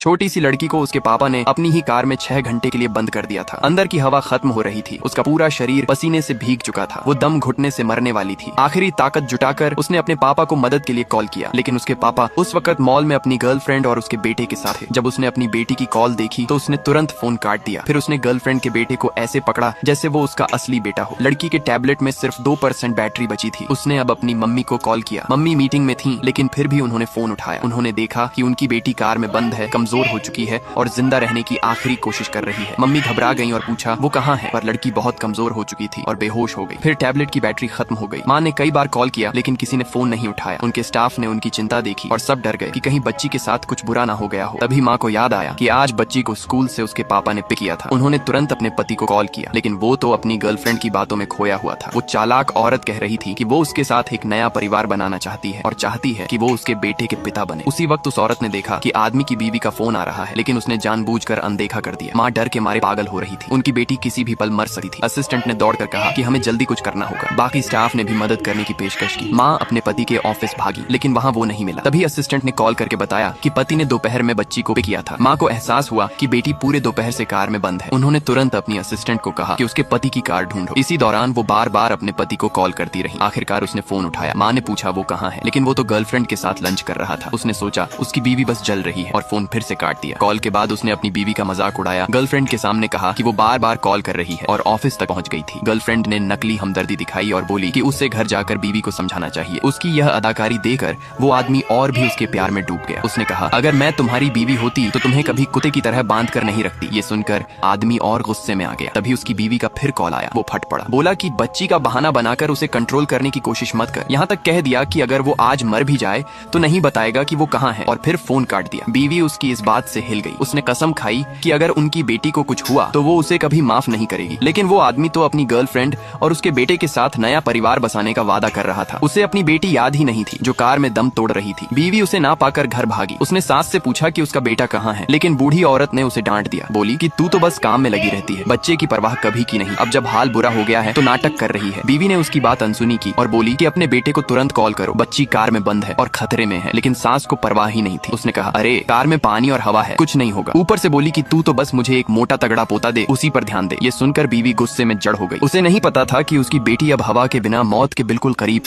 छोटी सी लड़की को उसके पापा ने अपनी ही कार में 6 घंटे के लिए बंद कर दिया था। अंदर की हवा खत्म हो रही थी, उसका पूरा शरीर पसीने से भीग चुका था, वो दम घुटने से मरने वाली थी। आखिरी ताकत जुटाकर उसने अपने पापा को मदद के लिए कॉल किया, लेकिन उसके पापा उस वक्त मॉल में अपनी गर्लफ्रेंड और उसके बेटे के साथ थे। जब उसने अपनी बेटी की कॉल देखी तो उसने तुरंत फोन काट दिया। फिर उसने गर्लफ्रेंड के बेटे को ऐसे पकड़ा जैसे वो उसका असली बेटा हो। लड़की के टैबलेट में सिर्फ 2% बैटरी बची थी। उसने अब अपनी मम्मी को कॉल किया। मम्मी मीटिंग में थी, लेकिन फिर भी उन्होंने फोन उठाया। उन्होंने देखा कि उनकी बेटी कार में बंद है, कमजोर हो चुकी है और जिंदा रहने की आखिरी कोशिश कर रही है। मम्मी घबरा गई और पूछा वो कहाँ है, पर लड़की बहुत कमजोर हो चुकी थी और बेहोश हो गई। फिर टैबलेट की बैटरी खत्म हो गई। माँ ने कई बार कॉल किया, लेकिन किसी ने फोन नहीं उठाया। उनके स्टाफ ने उनकी चिंता देखी और सब डर गए कि कहीं बच्ची के साथ कुछ बुरा ना हो गया हो। तभी माँ को याद आया कि आज बच्ची को स्कूल से उसके पापा ने पिक किया था। उन्होंने तुरंत अपने पति को कॉल किया, लेकिन वो तो अपनी गर्लफ्रेंड की बातों में खोया हुआ था। वो चालाक औरत कह रही थी कि वो उसके साथ एक नया परिवार बनाना चाहती है और चाहती है कि वो उसके बेटे के पिता बने। उसी वक्त उस औरत ने देखा कि आदमी की बीवी का फोन आ रहा है, लेकिन उसने जानबूझकर अनदेखा कर दिया। माँ डर के मारे पागल हो रही थी। उनकी बेटी किसी भी पल मर सकती थी। असिस्टेंट ने दौड़कर कहा कि हमें जल्दी कुछ करना होगा। बाकी स्टाफ ने भी मदद करने की पेशकश की। माँ अपने पति के ऑफिस भागी, लेकिन वहाँ वो नहीं मिला। तभी असिस्टेंट ने कॉल करके बताया कि पति ने दोपहर में बच्ची को पिक किया था। माँ को एहसास हुआ कि बेटी पूरे दोपहर से कार में बंद है। उन्होंने तुरंत अपनी असिस्टेंट को कहा कि उसके पति की कार ढूंढो। इसी दौरान वो बार बार अपने पति को कॉल करती रही। आखिरकार उसने फोन उठाया। माँ ने पूछा वो कहाँ है, लेकिन वो तो गर्लफ्रेंड के साथ लंच कर रहा था। उसने सोचा उसकी बीवी बस जल रही है और फोन फिर से काट दिया। कॉल के बाद उसने अपनी बीवी का मजाक उड़ाया। गर्लफ्रेंड के सामने कहा कि वो बार बार कॉल कर रही है और ऑफिस तक पहुंच गई थी। गर्लफ्रेंड ने नकली हमदर्दी दिखाई और बोली कि उसे घर जाकर बीवी को समझाना चाहिए। उसकी यह अदाकारी देकर वो आदमी और भी उसके प्यार में डूब गया। उसने कहा अगर मैं तुम्हारी बीवी होती तो तुम्हें कभी कुत्ते की तरह बांध कर नहीं रखती। ये सुनकर आदमी और गुस्से में आ गया। तभी उसकी बीवी का फिर कॉल आया। वो फट पड़ा, बोला कि बच्ची का बहाना बनाकर उसे कंट्रोल करने की कोशिश मत कर। यहाँ तक कह दिया कि अगर वो आज मर भी जाए तो नहीं बताएगा कि वो कहाँ है, और फिर फोन काट दिया। बीवी उसकी इस बात से हिल गई। उसने कसम खाई कि अगर उनकी बेटी को कुछ हुआ तो वो उसे कभी माफ नहीं करेगी। लेकिन वो आदमी तो अपनी गर्लफ्रेंड और उसके बेटे के साथ नया परिवार बसाने का वादा कर रहा था। उसे अपनी बेटी याद ही नहीं थी जो कार में दम तोड़ रही थी। बीवी उसे ना पाकर घर भागी। उसने सास से पूछा कि उसका बेटा कहाँ है, लेकिन बूढ़ी औरत ने उसे डांट दिया। बोली कि तू तो बस काम में लगी रहती है, बच्चे की परवाह कभी की नहीं। अब जब हाल बुरा हो गया है तो नाटक कर रही है। बीवी ने उसकी बात अनसुनी की और बोली कि अपने बेटे को तुरंत कॉल करो, बच्ची कार में बंद है और खतरे में है। लेकिन सास को परवाह ही नहीं थी। उसने कहा अरे कार में पानी और हवा है, कुछ नहीं होगा। ऊपर से बोली कि तू तो बस मुझे एक मोटा तगड़ा पोता दे, उसी पर ध्यान दे। ये सुनकर बीवी गुस्से में जड़ हो गई। उसे नहीं पता था कि उसकी बेटी अब हवा के बिना मौत के बिल्कुल करीब